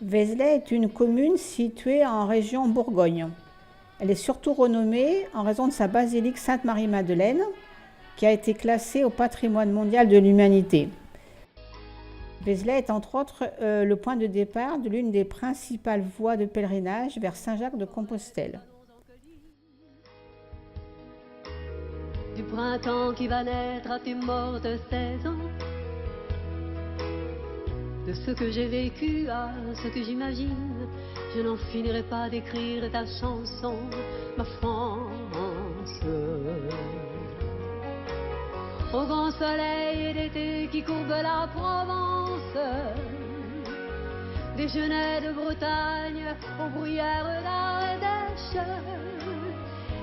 Vézelay est une commune située en région Bourgogne. Elle est surtout renommée en raison de sa basilique Sainte-Marie-Madeleine, qui a été classée au patrimoine mondial de l'humanité. Vézelay est entre autres le point de départ de l'une des principales voies de pèlerinage vers Saint-Jacques-de-Compostelle. Du printemps qui va naître à tes mortes 16 ans, de ce que j'ai vécu à ce que j'imagine, je n'en finirai pas d'écrire ta chanson, ma France. Au grand soleil d'été qui courbe la Provence, des genêts de Bretagne aux bruyères d'Ardèche,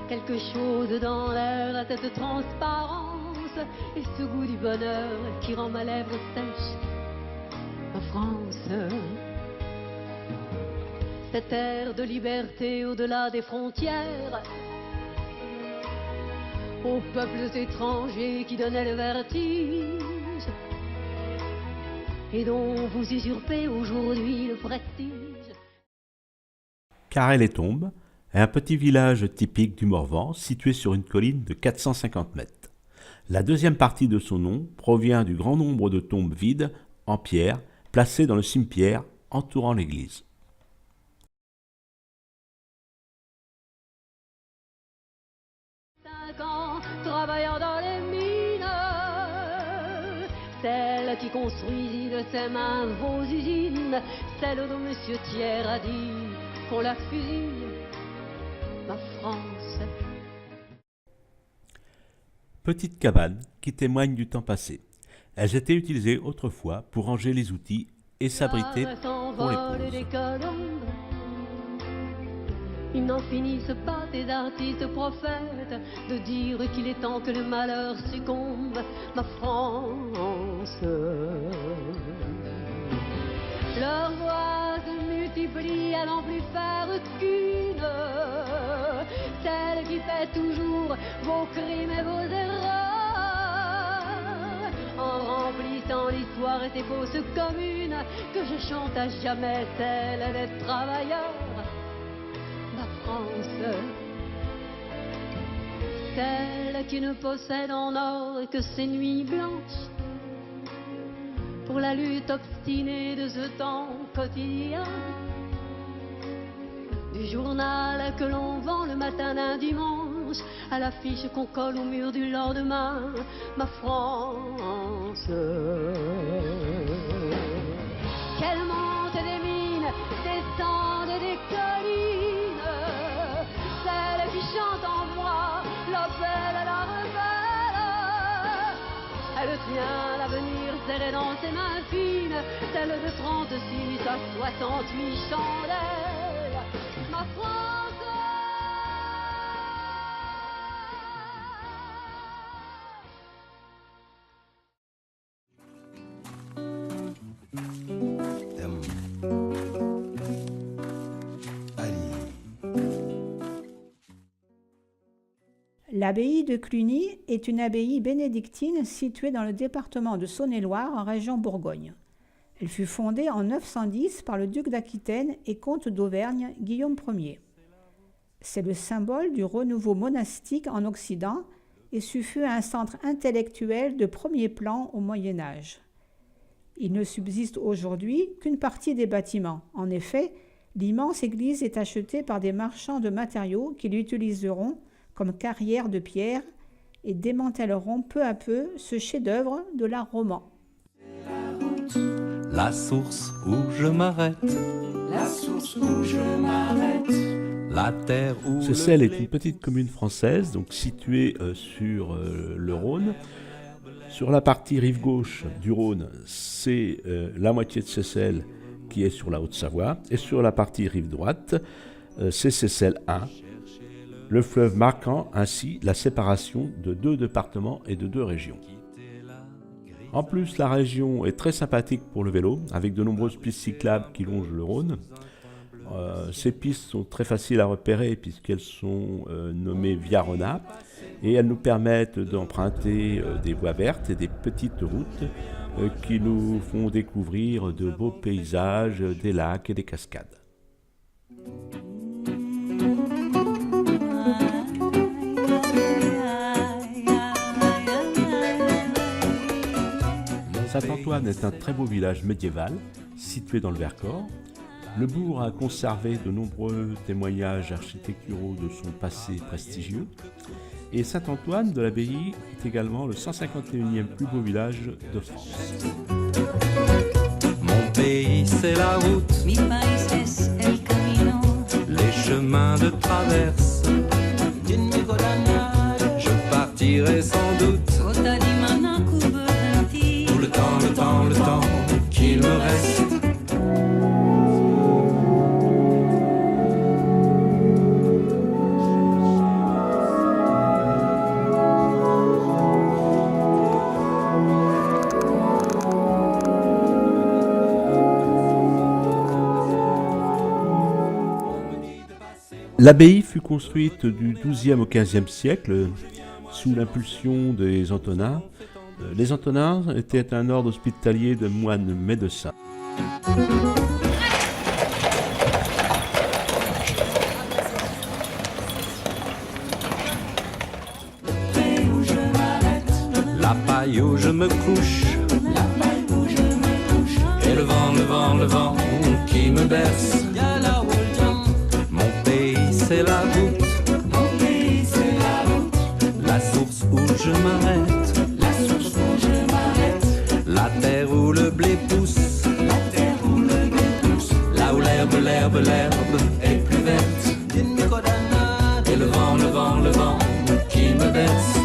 quelque chose dans l'air à cette transparence et ce goût du bonheur qui rend ma lèvre sèche. Ma France, cette ère de liberté au-delà des frontières, aux peuples étrangers qui donnaient le vertige et dont vous usurpez aujourd'hui le prestige. Carré-les-Tombes est un petit village typique du Morvan situé sur une colline de 450 mètres. La deuxième partie de son nom provient du grand nombre de tombes vides en pierre placées dans le cimetière entourant l'église. Travaillant dans les mines, celle qui construisit de ses mains vos usines, celle dont Monsieur Thiers a dit qu'on la fusille, ma France. Petites cabanes qui témoignent du temps passé. Elles étaient utilisées autrefois pour ranger les outils et s'abriter pour les pauses. Ils n'en finissent pas, ces artistes prophètes, de dire qu'il est temps que le malheur succombe, ma France. Leurs voix se multiplient à n'en plus faire qu'une, celle qui fait toujours vos crimes et vos erreurs, en remplissant l'histoire et ses fausses communes, que je chante à jamais celle des travailleurs. Celle qui ne possède en or que ses nuits blanches, pour la lutte obstinée de ce temps quotidien, du journal que l'on vend le matin d'un dimanche, à l'affiche qu'on colle au mur du lendemain, ma France. Qu'elle monte des mines, descende des collines, chante en moi l'appel à la rebelle. Elle tient l'avenir serré dans ses mains fines, celle de 36 à 68 chandelles, ma France. L'abbaye de Cluny est une abbaye bénédictine située dans le département de Saône-et-Loire en région Bourgogne. Elle fut fondée en 910 par le duc d'Aquitaine et comte d'Auvergne Guillaume Ier. C'est le symbole du renouveau monastique en Occident et ce fut un centre intellectuel de premier plan au Moyen Âge. Il ne subsiste aujourd'hui qu'une partie des bâtiments. En effet, l'immense église est achetée par des marchands de matériaux qui l'utiliseront comme carrière de pierre et démantèleront peu à peu ce chef-d'œuvre de l'art roman. La source où je m'arrête, la source où je m'arrête, la terre où Seyssel est une petite commune française, donc située sur le Rhône. Sur la partie rive gauche du Rhône, c'est la moitié de Seyssel qui est sur la Haute-Savoie, et sur la partie rive droite, c'est Seyssel 1. Le fleuve marquant ainsi la séparation de deux départements et de deux régions. En plus, la région est très sympathique pour le vélo, avec de nombreuses pistes cyclables qui longent le Rhône. Ces pistes sont très faciles à repérer puisqu'elles sont nommées Via Rhôna et elles nous permettent d'emprunter des voies vertes et des petites routes qui nous font découvrir de beaux paysages, des lacs et des cascades. Saint-Antoine est un très beau village médiéval situé dans le Vercors. Le bourg a conservé de nombreux témoignages architecturaux de son passé prestigieux. Et Saint-Antoine de l'Abbaye est également le 151e plus beau village de France. Mon pays c'est la route, Mi país es el camino. les chemins de traverse. Je partirai sans doute Kota di mana ku berhenti. tout le temps qu'il me reste. L'abbaye fut construite du XIIe au XVe siècle sous l'impulsion des Antonins. Les Antonins étaient un ordre hospitalier de moines médecins. La paille où je me couche, et le vent qui me berce. Mon pays c'est la route, la source où je m'arrête, la terre où le blé pousse, là où l'herbe est plus verte. Et le vent qui me berce.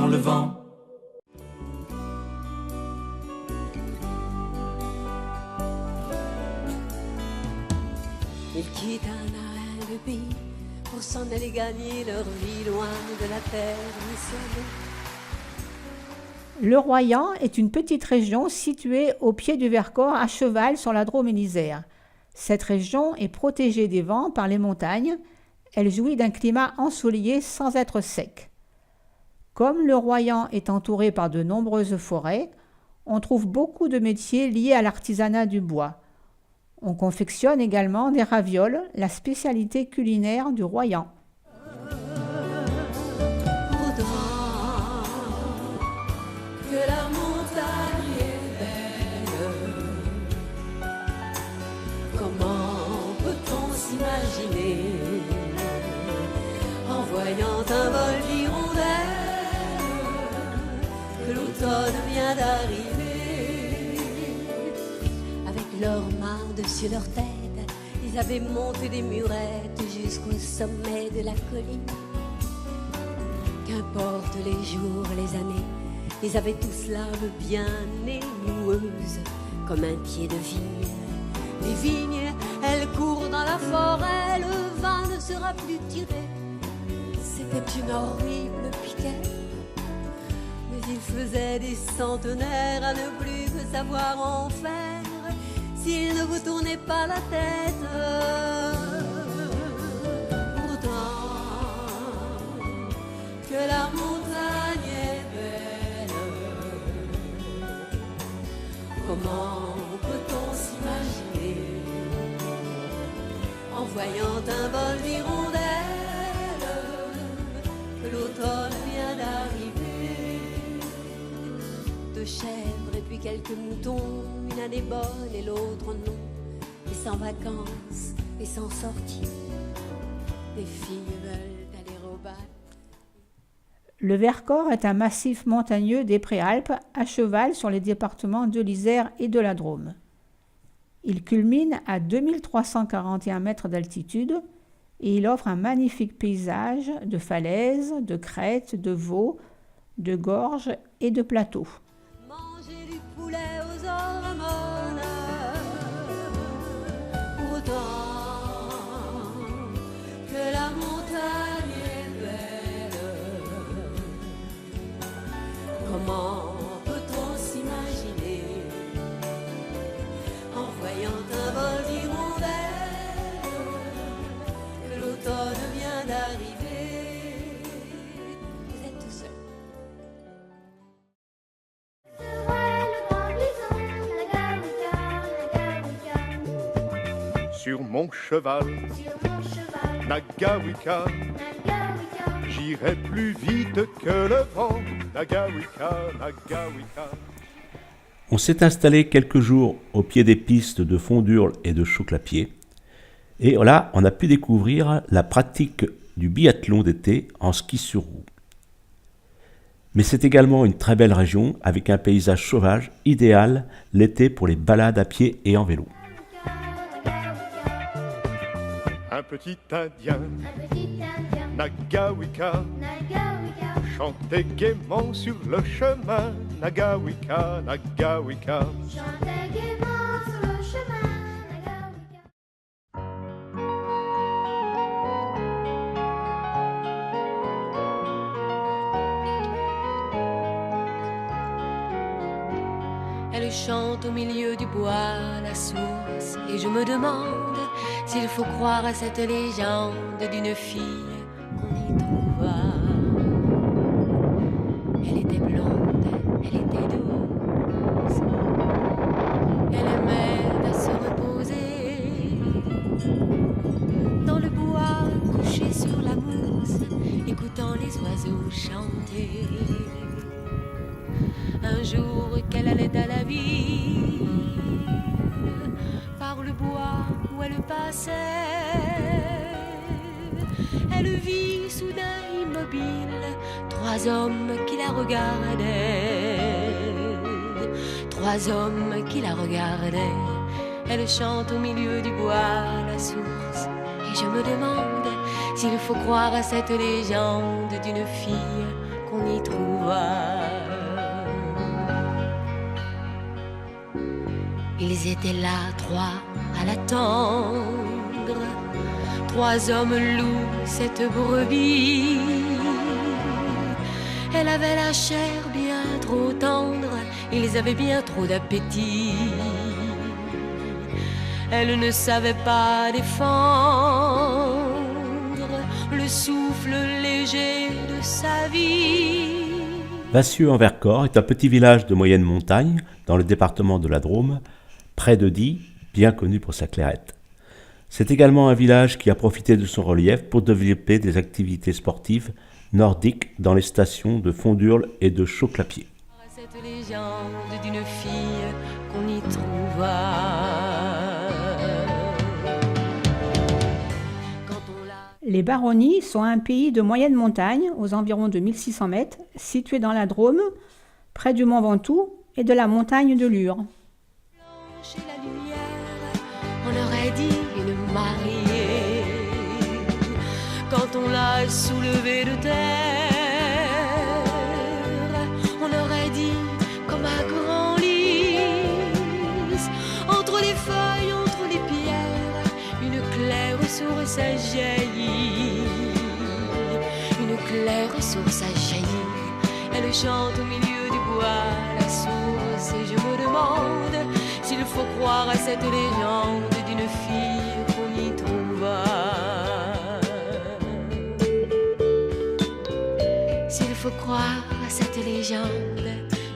Le vent. Ils quittent un de pays pour s'en aller gagner leur vie loin de la terre missionnaire. Le Royan est une petite région située au pied du Vercors, à cheval sur la Drôme et l'Isère. Cette région est protégée des vents par les montagnes. Elle jouit d'un climat ensoleillé sans être sec. Comme le Royan est entouré par de nombreuses forêts, on trouve beaucoup de métiers liés à l'artisanat du bois. On confectionne également des ravioles, la spécialité culinaire du Royan. Que la montagne est belle, comment peut-on s'imaginer en voyant un vol d'hirondelles que l'automne vient d'arriver. Avec leurs mains dessus leur tête, ils avaient monté des murettes jusqu'au sommet de la colline. Qu'importe les jours, les années, ils avaient tous l'âme bien noueuse comme un pied de vigne. Les vignes, elles courent dans la forêt, le vin ne sera plus tiré. C'était une horrible piquette, mais il faisait des centenaires à ne plus que savoir en faire s'il ne vous tournait pas la tête. Pourtant, que la montagne est belle, comment peut-on s'imaginer en voyant un vol d'hirondelles que l'automne vient d'arriver. Deux chèvres et puis quelques moutons, une année bonne et l'autre non, et sans vacances et sans sortie, les filles veulent aller au bal. Le Vercors est un massif montagneux des Préalpes, à cheval sur les départements de l'Isère et de la Drôme. Il culmine à 2341 mètres d'altitude et il offre un magnifique paysage de falaises, de crêtes, de vaux, de gorges et de plateaux. Manger du poulet aux hormones, autant que la montagne est belle. Comment peut-on s'imaginer en voyant un vol d'hirondelles que l'automne vient d'arriver? Vous êtes tout seul. Sur mon cheval, Nagawika, j'irai plus vite que le vent. Nagawika, Nagawika. On s'est installé quelques jours au pied des pistes de Fondurle et de Chauclapied. Et là, on a pu découvrir la pratique du biathlon d'été en ski sur roue. Mais c'est également une très belle région avec un paysage sauvage idéal l'été pour les balades à pied et en vélo. Un petit Indien, Nagawika, chantait gaiement sur le chemin. Nagawika, Nagawika. Elle chante au milieu du bois la source et je me demande s'il faut croire à cette légende d'une fille qu'on y trouva. Elle était blonde, elle était douce, elle aimait à se reposer dans le bois couché sur la mousse, écoutant les oiseaux chanter. Un jour qu'elle allait à la ville, par le bois où elle passait, elle vit soudain immobile 3 hommes qui la regardaient. 3 hommes qui la regardaient. Elle chante au milieu du bois la source et je me demande s'il faut croire à cette légende d'une fille qu'on y trouva. Ils étaient là 3 à l'attendre. 3 hommes louent cette brebis. Elle avait la chair bien trop tendre. Ils avaient bien trop d'appétit. Elle ne savait pas défendre le souffle léger de sa vie. Vassieux-en-Vercors est un petit village de moyenne montagne dans le département de la Drôme, près de Die, bien connu pour sa clairette. C'est également un village qui a profité de son relief pour développer des activités sportives nordiques dans les stations de Fondurle et de Chauclapied. Cette légende d'une fille qu'on y trouva. Les Baronnies sont un pays de moyenne montagne, aux environs de 1600 mètres, situé dans la Drôme, près du Mont Ventoux et de la montagne de Lure. Chez la lumière, on aurait dit une mariée. Quand on l'a soulevée de terre, on aurait dit comme un grand lys. Entre les feuilles, entre les pierres, une claire source a jailli. Une claire source a jailli. Elle chante au milieu du bois la source et je me demande s'il faut croire à cette légende d'une fille qu'on y trouva. S'il faut croire à cette légende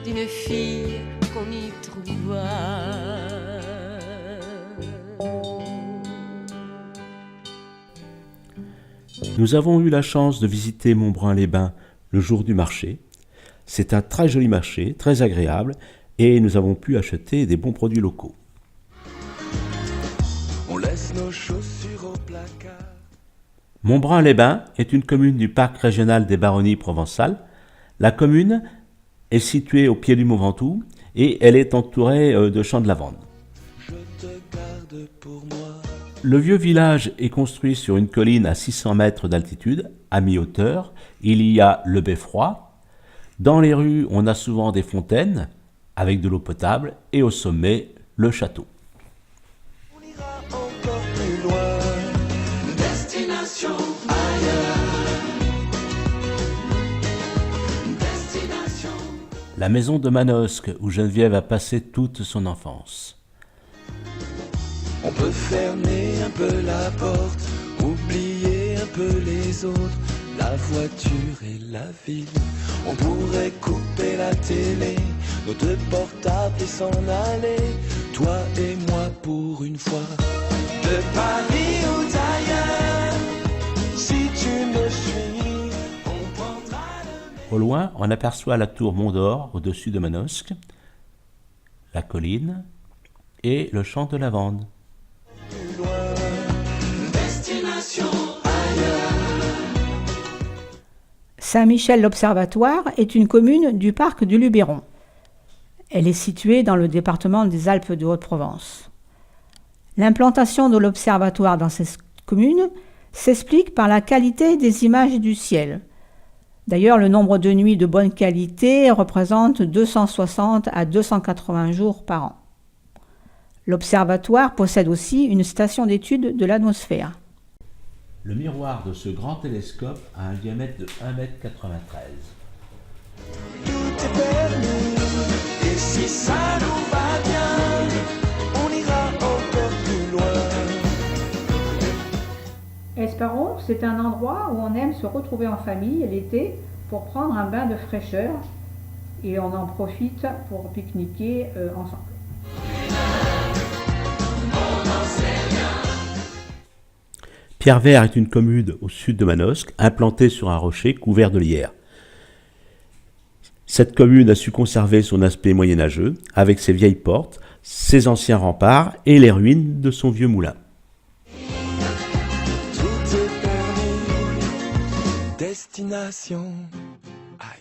d'une fille qu'on y trouva. Nous avons eu la chance de visiter Montbrun-les-Bains le jour du marché. C'est un très joli marché, très agréable, et nous avons pu acheter des bons produits locaux. On laisse nos chaussures au placard. Montbrun-les-Bains est une commune du parc régional des Baronnies provençales. La commune est située au pied du Mont Ventoux et elle est entourée de champs de lavande. Je te garde pour moi. Le vieux village est construit sur une colline à 600 mètres d'altitude, à mi-hauteur. Il y a le beffroi. Dans les rues, on a souvent des fontaines avec de l'eau potable et au sommet, le château. On ira encore très La maison de Manosque, où Geneviève a passé toute son enfance. On peut fermer un peu la porte, oublier un peu les autres, la voiture et la ville. On pourrait couper la télé, nos deux portables et s'en aller, toi et moi pour une fois. De Paris ou d'ailleurs, si tu me suis, on prendra le... Au loin, on aperçoit la tour Mont-d'Or au-dessus de Manosque, la colline et le champ de lavande. Plus loin, destination ailleurs. Saint-Michel-l'Observatoire est une commune du parc du Luberon. Elle est située dans le département des Alpes de Haute-Provence. L'implantation de l'observatoire dans cette commune s'explique par la qualité des images du ciel. D'ailleurs, le nombre de nuits de bonne qualité représente 260 à 280 jours par an. L'observatoire possède aussi une station d'étude de l'atmosphère. Le miroir de ce grand télescope a un diamètre de 1,93 m. Tout est permis, et si ça nous va bien, on ira encore plus loin. Esperon, c'est un endroit où on aime se retrouver en famille l'été pour prendre un bain de fraîcheur et on en profite pour pique-niquer ensemble. Pierrevert est une commune au sud de Manosque, implantée sur un rocher couvert de lierre. Cette commune a su conserver son aspect moyenâgeux, avec ses vieilles portes, ses anciens remparts et les ruines de son vieux moulin. Tout est permis, destination ailleurs.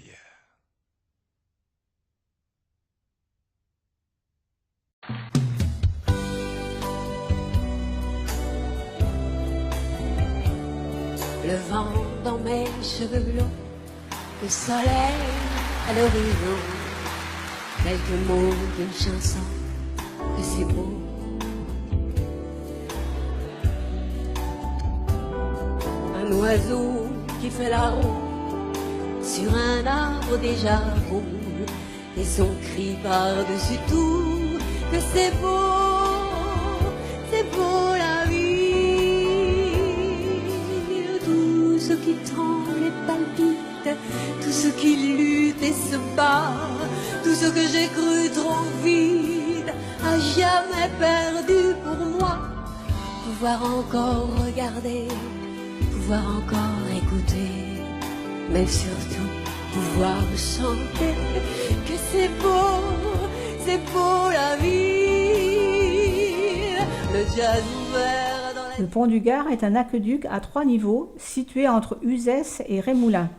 Le vent dans mes cheveux blonds, le soleil à l'horizon, quelques mots d'une chanson, que c'est beau. Un oiseau qui fait la roue sur un arbre déjà roux, et son cri par-dessus tout, que c'est beau la vie. Tout ce qui tremble et palpite, tout ce qui lutte et se bat, tout ce que j'ai cru trop vide, à jamais perdu pour moi. Pouvoir encore regarder, pouvoir encore écouter, mais surtout pouvoir chanter, que c'est beau la vie. Le jazz ouvert dans la... Le pont du Gard est un aqueduc à 3 niveaux situé entre Uzès et Rémoulins.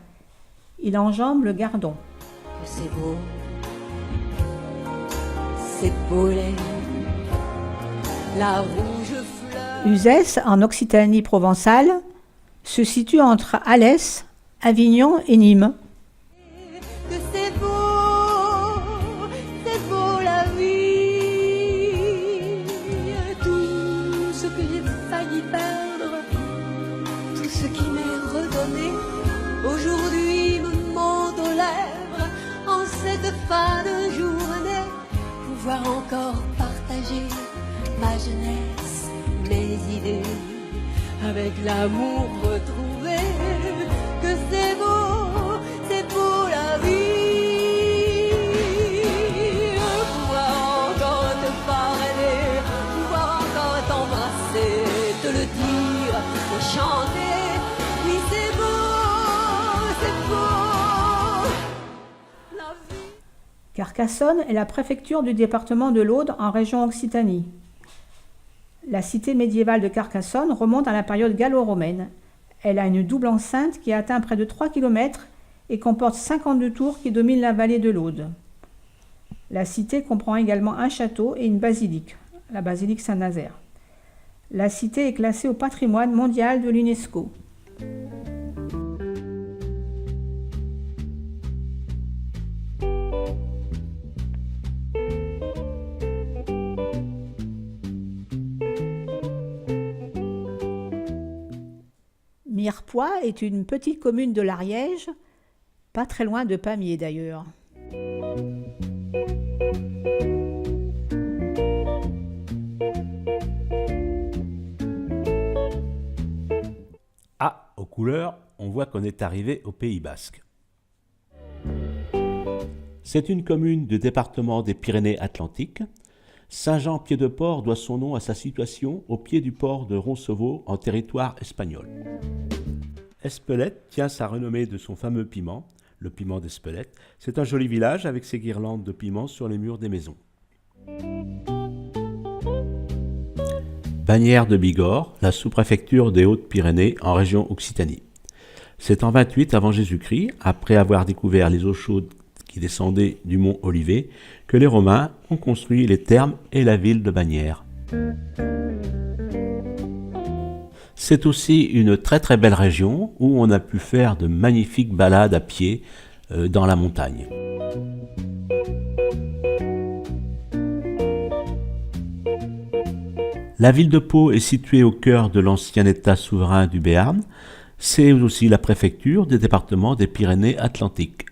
Il enjambe le Gardon. C'est beau la vie. La rouge fleur. Uzès, en Occitanie provençale, se situe entre Alès, Avignon et Nîmes. Que c'est beau la vie. Tout ce que j'ai failli perdre, tout ce qui m'est redonné, aujourd'hui me monte aux lèvres en cette fin de journée. Pouvoir encore partager ma jeunesse, mes idées, avec l'amour retrouvé, que c'est beau la vie. Pouvoir encore te parler, pouvoir encore t'embrasser, te le dire, te chanter, oui c'est beau la vie. Carcassonne est la préfecture du département de l'Aude en région Occitanie. La cité médiévale de Carcassonne remonte à la période gallo-romaine. Elle a une double enceinte qui atteint près de 3 km et comporte 52 tours qui dominent la vallée de l'Aude. La cité comprend également un château et une basilique, la basilique Saint-Nazaire. La cité est classée au patrimoine mondial de l'UNESCO. Mirepoix est une petite commune de l'Ariège, pas très loin de Pamiers d'ailleurs. aux couleurs, on voit qu'on est arrivé au Pays Basque. C'est une commune du département des Pyrénées-Atlantiques. Saint-Jean-Pied-de-Port doit son nom à sa situation au pied du port de Roncevaux en territoire espagnol. Espelette tient sa renommée de son fameux piment, le piment d'Espelette. C'est un joli village avec ses guirlandes de piment sur les murs des maisons. Bagnères de Bigorre, la sous-préfecture des Hautes-Pyrénées en région Occitanie. C'est en 28 avant Jésus-Christ, après avoir découvert les eaux chaudes qui descendaient du mont Olivet, que les Romains ont construit les thermes et la ville de Bagnères. C'est aussi une très très belle région où on a pu faire de magnifiques balades à pied dans la montagne. La ville de Pau est située au cœur de l'ancien État souverain du Béarn. C'est aussi la préfecture des départements des Pyrénées-Atlantiques.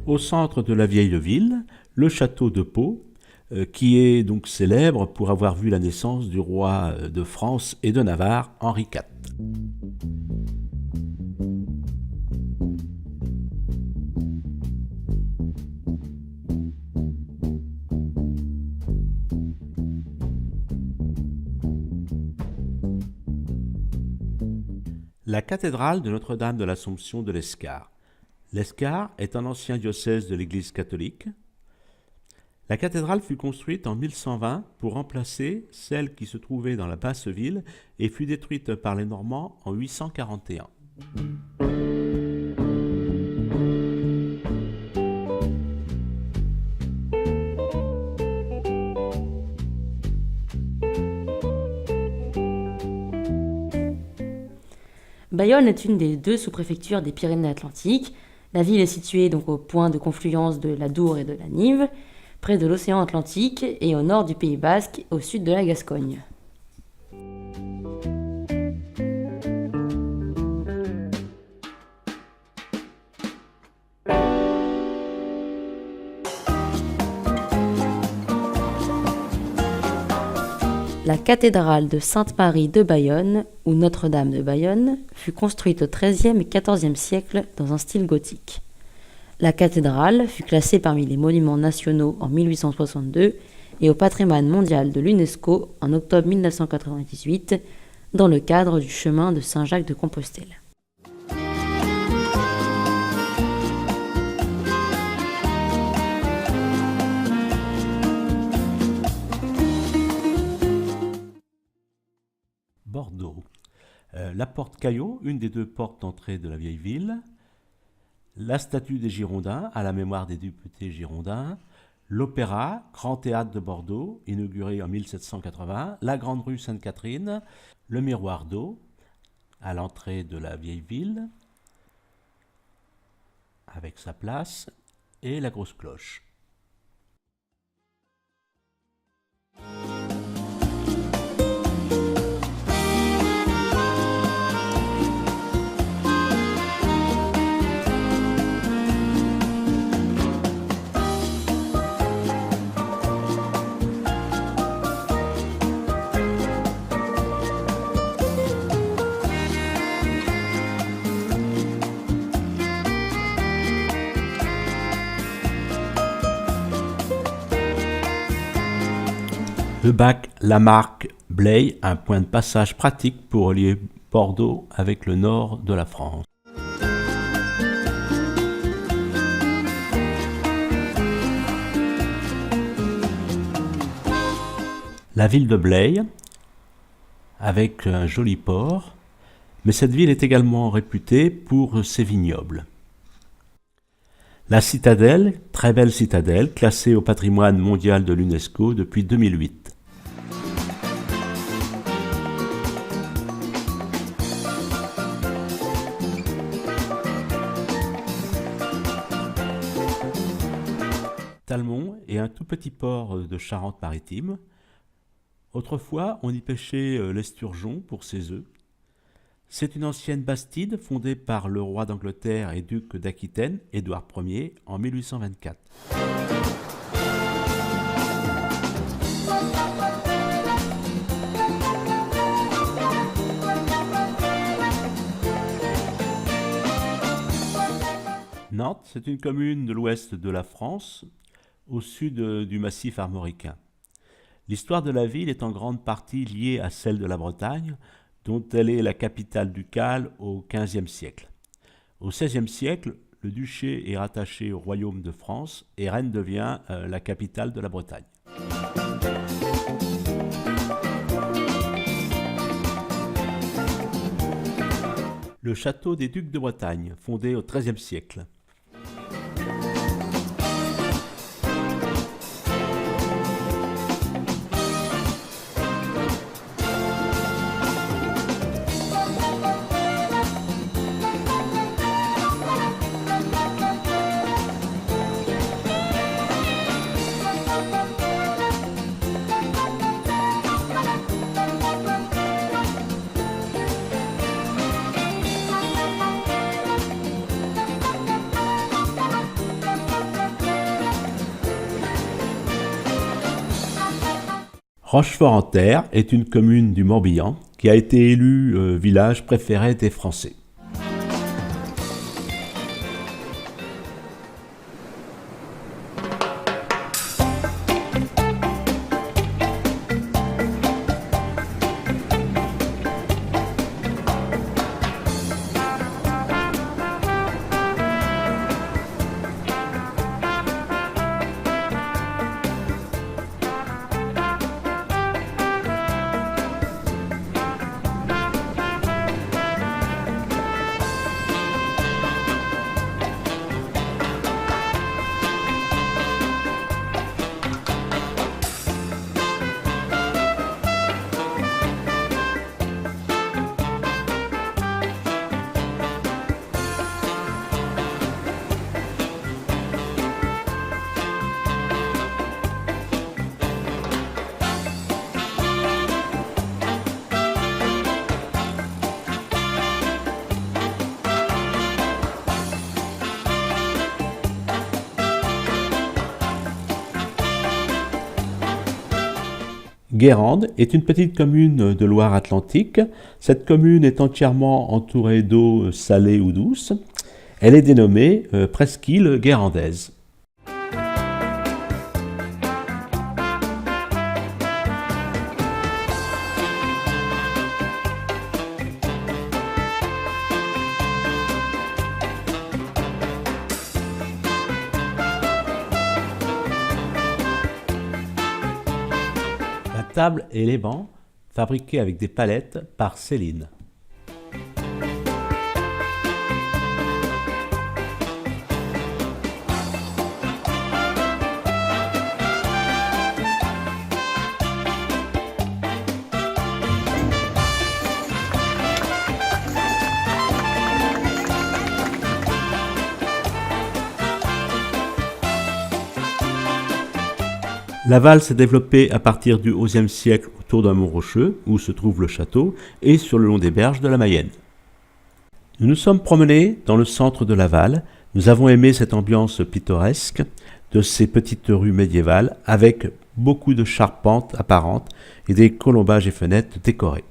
Au centre de la vieille ville, le château de Pau, qui est donc célèbre pour avoir vu la naissance du roi de France et de Navarre, Henri IV. La cathédrale de Notre-Dame de l'Assomption de l'Escar. L'Escar est un ancien diocèse de l'Église catholique. La cathédrale fut construite en 1120 pour remplacer celle qui se trouvait dans la basse ville et fut détruite par les Normands en 841. Bayonne est une des deux sous-préfectures des Pyrénées-Atlantiques. La ville est située donc au point de confluence de la Dour et de la Nive, près de l'océan Atlantique et au nord du Pays Basque, au sud de la Gascogne. La cathédrale de Sainte-Marie de Bayonne, ou Notre-Dame de Bayonne, fut construite au XIIIe et XIVe siècle dans un style gothique. La cathédrale fut classée parmi les monuments nationaux en 1862 et au patrimoine mondial de l'UNESCO en octobre 1998 dans le cadre du chemin de Saint-Jacques-de-Compostelle. Bordeaux. La porte Caillot, une des deux portes d'entrée de la vieille ville. La statue des Girondins, à la mémoire des députés girondins. L'Opéra, grand théâtre de Bordeaux, inauguré en 1780. La grande rue Sainte-Catherine. Le miroir d'eau, à l'entrée de la vieille ville, avec sa place. Et la grosse cloche. Le bac Lamarque-Blaye, un point de passage pratique pour relier Bordeaux avec le nord de la France. La ville de Blaye, avec un joli port, mais cette ville est également réputée pour ses vignobles. La citadelle, très belle citadelle, classée au patrimoine mondial de l'UNESCO depuis 2008. Talmont est un tout petit port de Charente-Maritime. Autrefois, on y pêchait l'esturgeon pour ses œufs. C'est une ancienne bastide fondée par le roi d'Angleterre et duc d'Aquitaine, Édouard Ier, en 1824. Nantes, c'est une commune de l'ouest de la France, au sud du massif armoricain. L'histoire de la ville est en grande partie liée à celle de la Bretagne, dont elle est la capitale ducale au XVe siècle. Au XVIe siècle, le duché est rattaché au royaume de France et Rennes devient la capitale de la Bretagne. Le château des ducs de Bretagne, fondé au XIIIe siècle. Rochefort-en-Terre est une commune du Morbihan qui a été élue village préféré des Français. Guérande est une petite commune de Loire-Atlantique. Cette commune est entièrement entourée d'eau salée ou douce. Elle est dénommée presqu'île guérandaise. La table et les bancs, fabriqués avec des palettes par Céline. Laval s'est développée à partir du XIe siècle autour d'un mont rocheux, où se trouve le château, et sur le long des berges de la Mayenne. Nous nous sommes promenés dans le centre de Laval. Nous avons aimé cette ambiance pittoresque de ces petites rues médiévales, avec beaucoup de charpentes apparentes et des colombages et fenêtres décorés.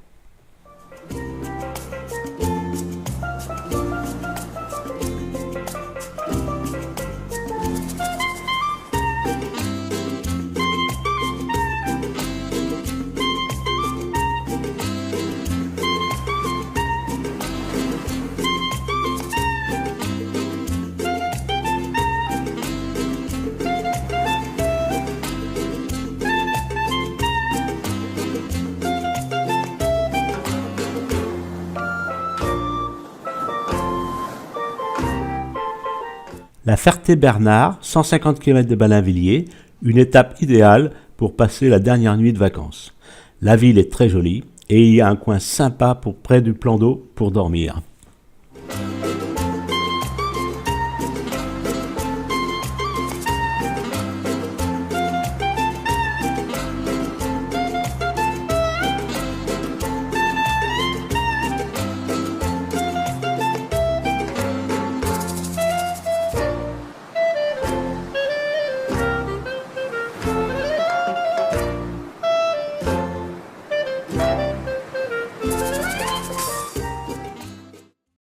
La Ferté-Bernard, 150 km de Ballainvilliers, une étape idéale pour passer la dernière nuit de vacances. La ville est très jolie et il y a un coin sympa près du plan d'eau pour dormir.